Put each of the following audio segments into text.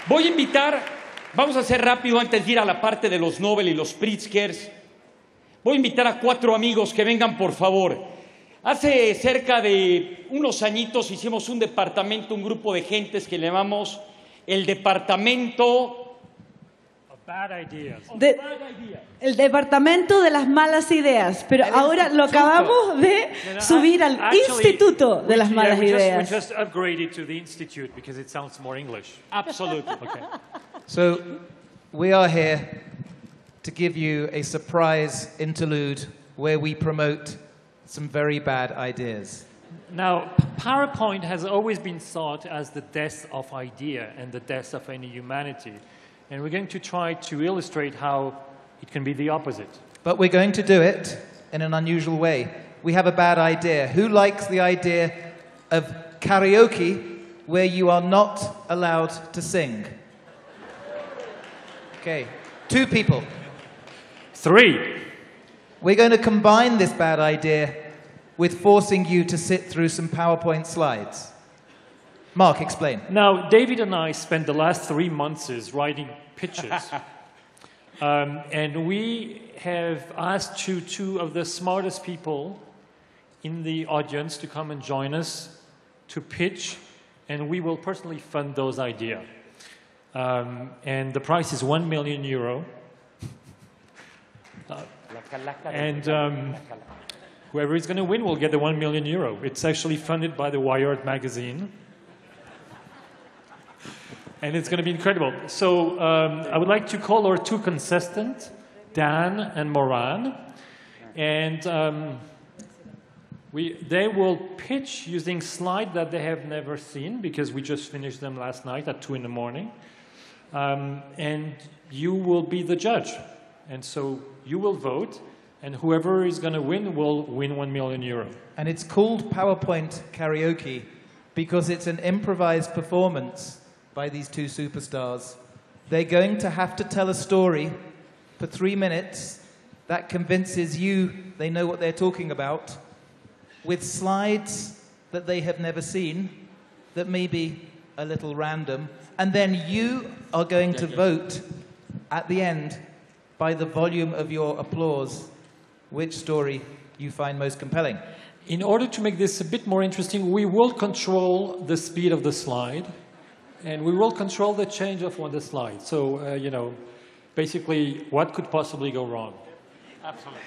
Voy a invitar, vamos a hacer rápido antes de ir a la parte de los Nobel y los Pritzkers. Voy a invitar a 4 amigos que vengan, por favor. Hace cerca de unos añitos hicimos un departamento, un grupo de gentes que llamamos el departamento... El departamento de las malas ideas, pero ahora lo acabamos de subir al instituto de las malas ideas. We just upgraded to the institute because it sounds more English. Absolutely. Okay. So we are here to give you a surprise interlude where we promote some very bad ideas. Now, PowerPoint has always been thought as the death of idea and the death of any humanity. And we're going to try to illustrate how it can be the opposite. But we're going to do it in an unusual way. We have a bad idea. Who likes the idea of karaoke where you are not allowed to sing? Okay, 2 people. 3. We're going to combine this bad idea with forcing you to sit through some PowerPoint slides. Mark, explain. Now, David and I spent the last 3 months writing pitches. And we have asked 2 of the smartest people in the audience to come and join us to pitch, and we will personally fund those ideas. And the price is €1 million. And whoever is going to win will get the €1 million. It's actually funded by the Wired magazine. And it's going to be incredible. So I would like to call our 2 contestants, Dan and Moran. And they will pitch using slides that they have never seen because we just finished them last night at 2 in the morning. And you will be the judge. And so you will vote. And whoever is going to win will win €1 million. And it's called PowerPoint Karaoke because it's an improvised performance by these 2 superstars. They're going to have to tell a story for 3 minutes that convinces you they know what they're talking about with slides that they have never seen that may be a little random. And then you are going to vote at the end by the volume of your applause which story you find most compelling. In order to make this a bit more interesting, we will control the speed of the slide. And we will control the change of the slide. So, you know, basically, what could possibly go wrong? Absolutely.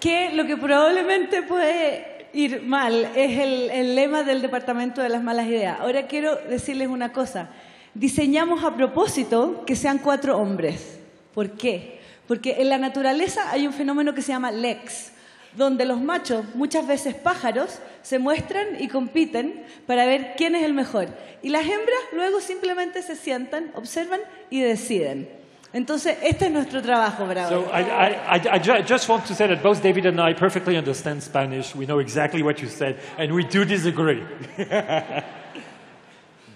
Que lo que probablemente puede ir mal es el lema del departamento de las malas ideas. Ahora quiero decirles una cosa. Diseñamos a propósito que sean 4 hombres. ¿Por qué? Porque en la naturaleza hay un fenómeno que se llama lex, donde los machos, muchas veces pájaros, se muestran y compiten para ver quién es el mejor. Y las hembras luego simplemente se sientan, observan y deciden. Entonces, este es nuestro trabajo, bravo. So I just want to say that both David and I perfectly understand Spanish. We know exactly what you said, and we do disagree.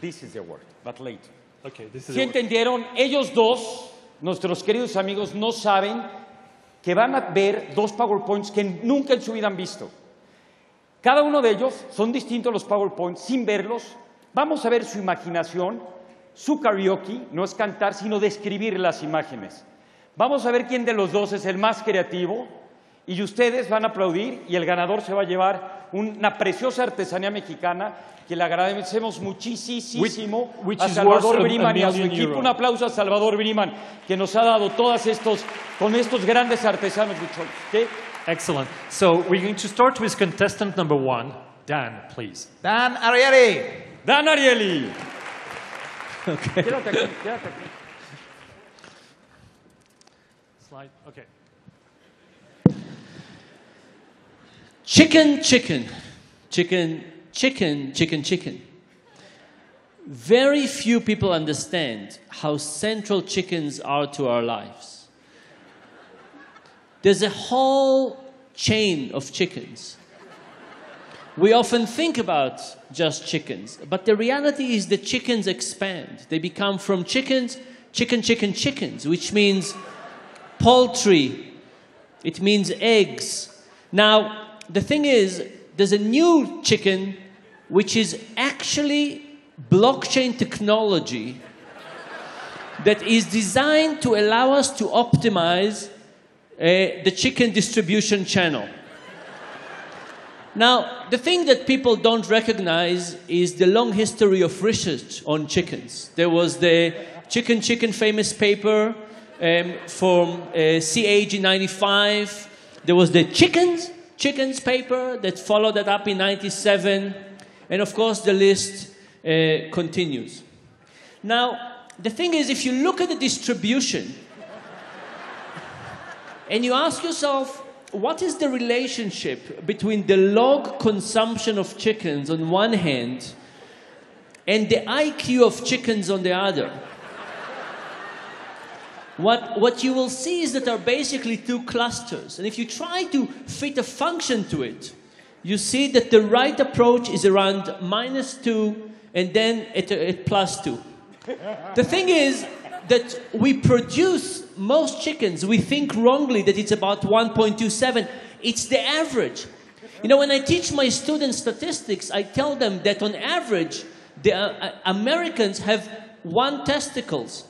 This is the word, but late. Okay, this is ¿Sí entendieron? Ellos 2, nuestros queridos amigos, no saben que van a ver 2 PowerPoints que nunca en su vida han visto. Cada uno de ellos son distintos los PowerPoints sin verlos. Vamos a ver su imaginación, su karaoke, no es cantar, sino describir las imágenes. Vamos a ver quién de los 2 es el más creativo y ustedes van a aplaudir y el ganador se va a llevar una preciosa artesanía mexicana que le agradecemos muchísimo a Salvador Briman y a su equipo. Un aplauso a Salvador Briman que nos ha dado con estos grandes artesanos buchones. ¿Okay? Excellent. So we're going to start with contestant number 1, Dan, please. Dan Ariely. Dan Ariely. Okay. Quédate aquí. Slide. Okay. Chicken, chicken, chicken, chicken, chicken, chicken. Very few people understand how central chickens are to our lives. There's a whole chain of chickens. We often think about just chickens, but the reality is that chickens expand. They become from chickens, chickens, which means poultry. It means eggs. Now, the thing is, there's a new chicken which is actually blockchain technology that is designed to allow us to optimize the chicken distribution channel. Now, the thing that people don't recognize is the long history of research on chickens. There was the Chicken famous paper from CAG in 95. There was the Chickens paper that followed that up in 97. And of course, the list continues. Now, the thing is, if you look at the distribution and you ask yourself, what is the relationship between the log consumption of chickens on one hand and the IQ of chickens on the other? What you will see is that there are basically two clusters. And if you try to fit a function to it, you see that the right approach is around -2 and then at +2. The thing is that we produce most chickens. We think wrongly that it's about 1.27. It's the average. You know, when I teach my students statistics, I tell them that on average, the Americans have 1 testicles.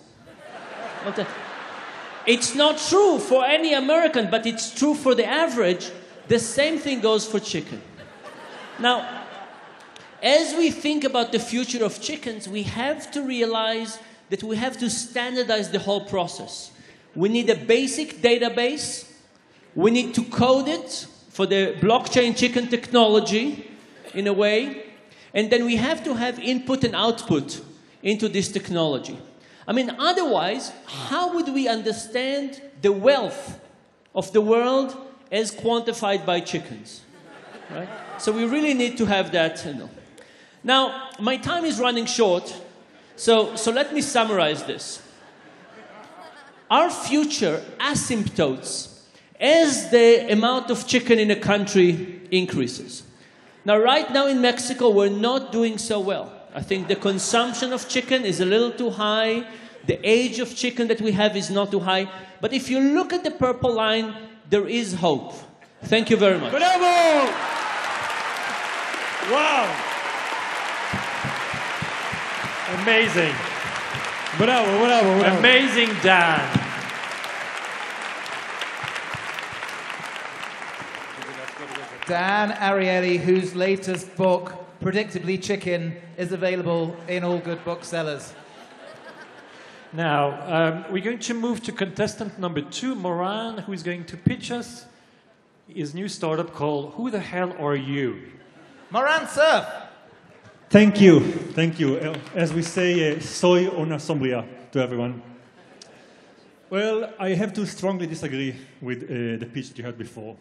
It's not true for any American, but it's true for the average. The same thing goes for chicken. Now, as we think about the future of chickens, we have to realize that we have to standardize the whole process. We need a basic database. We need to code it for the blockchain chicken technology in a way. And then we have to have input and output into this technology. I mean, otherwise, how would we understand the wealth of the world as quantified by chickens? Right? So we really need to have that. Now, my time is running short, so let me summarize this. Our future asymptotes as the amount of chicken in a country increases. Now, right now in Mexico, we're not doing so well. I think the consumption of chicken is a little too high. The age of chicken that we have is not too high. But if you look at the purple line, there is hope. Thank you very much. Bravo! Wow! Amazing. Bravo, bravo, bravo. Amazing, Dan. Dan Ariely, whose latest book, Predictably Chicken, is available in all good booksellers. Now, we're going to move to contestant number 2, Moran, who is going to pitch us his new startup called Who the Hell Are You? Moran Surf. Thank you. Thank you. As we say, soy una sombría to everyone. Well, I have to strongly disagree with the pitch that you heard before.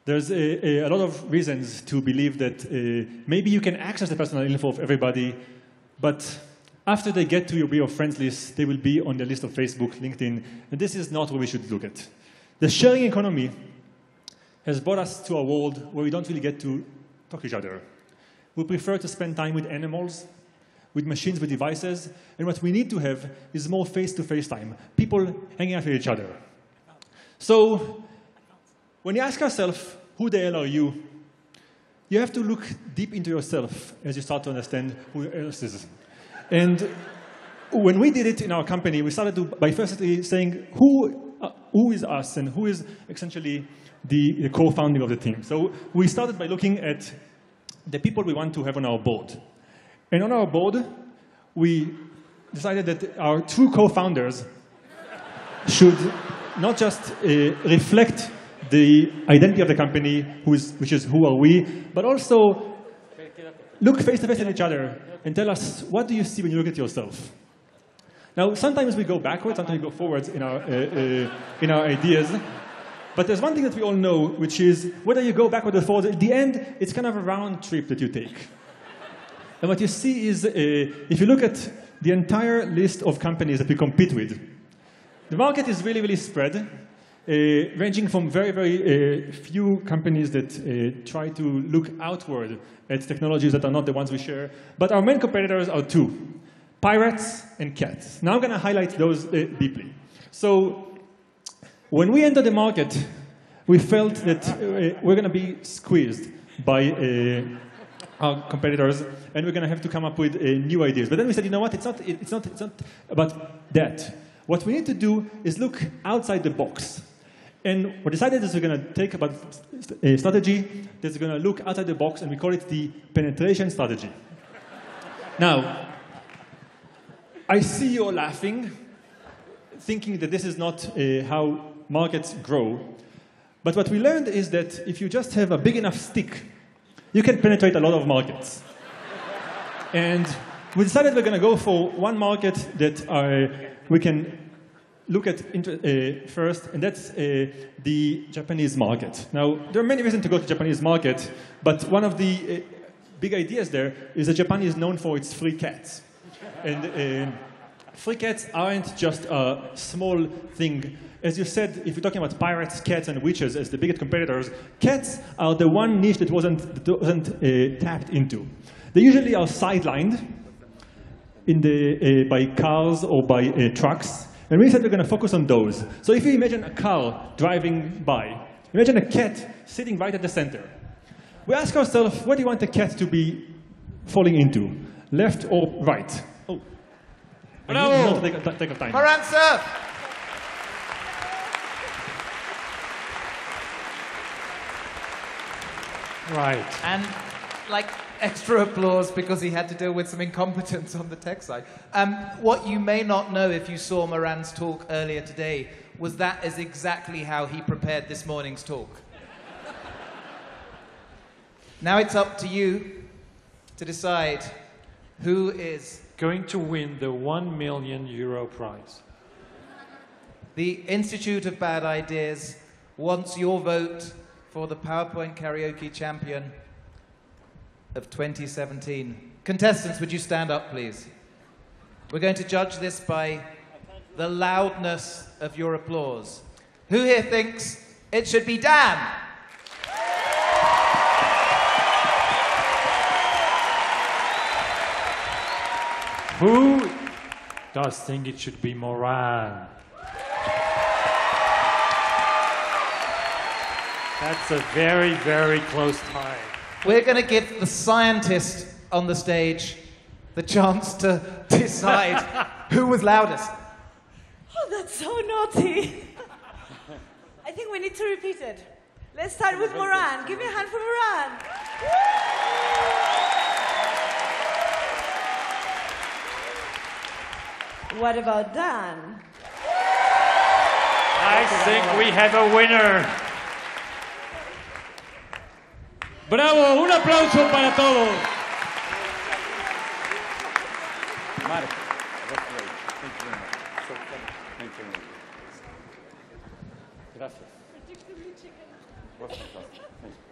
There's a lot of reasons to believe that maybe you can access the personal info of everybody, but after they get to your friends list, they will be on the list of Facebook, LinkedIn, and this is not what we should look at. The sharing economy has brought us to a world where we don't really get to talk to each other. We prefer to spend time with animals, with machines, with devices, and what we need to have is more face-to-face time, people hanging out with each other. So, when you ask yourself, who the hell are you? You have to look deep into yourself as you start to understand who else is. And when we did it in our company, we started by firstly saying who is us and who is essentially the co-founding of the team. So we started by looking at the people we want to have on our board. And on our board, we decided that our 2 co-founders should not just reflect the identity of the company, which is who are we, but also look face-to-face at each other and tell us, what do you see when you look at yourself? Now, sometimes we go backwards, sometimes we go forwards in our ideas. But there's one thing that we all know, which is whether you go backwards or forwards, at the end, it's kind of a round trip that you take. And what you see is, if you look at the entire list of companies that we compete with, the market is really, really spread, ranging from very, very few companies that try to look outward at technologies that are not the ones we share. But our main competitors are 2, pirates and cats. Now I'm going to highlight those deeply. So when we entered the market, we felt that we're going to be squeezed by our competitors, and we're going to have to come up with new ideas. But then we said, you know what? It's not about that. What we need to do is look outside the box. And we decided is we're going to take about a strategy that's going to look outside the box, and we call it the penetration strategy. Now, I see you all laughing, thinking that this is not how markets grow. But what we learned is that if you just have a big enough stick, you can penetrate a lot of markets. And we decided we're going to go for one market that we can look at first, and that's the Japanese market. Now, there are many reasons to go to the Japanese market, but one of the big ideas there is that Japan is known for its free cats. And free cats aren't just a small thing. As you said, if you're talking about pirates, cats, and witches as the biggest competitors, cats are the one niche that wasn't tapped into. They usually are sidelined by cars or by trucks, and we said we're going to focus on those. So if you imagine a car driving by, imagine a cat sitting right at the center. We ask ourselves, what do you want the cat to be falling into, left or right? Oh, Bravo! Take a time. Moran, sir! Right. And like extra applause because he had to deal with some incompetence on the tech side. What you may not know if you saw Moran's talk earlier today was that is exactly how he prepared this morning's talk. Now it's up to you to decide who is Going to win the €1 million prize. The Institute of Bad Ideas wants your vote for the PowerPoint Karaoke champion of 2017. Contestants, would you stand up, please? We're going to judge this by the loudness of your applause. Who here thinks it should be Dan? Who does think it should be Moran? That's a very, very close tie. We're going to give the scientist on the stage the chance to decide who was loudest. Oh, that's so naughty. I think we need to repeat it. Let's start with Moran. Give me a hand for Moran. What about Dan? I think we have a winner. ¡Bravo! ¡Un aplauso para todos! Mark, that's great. Thank you very much. So funny. Thank you very much. Gracias. Was fantastic. Thank you.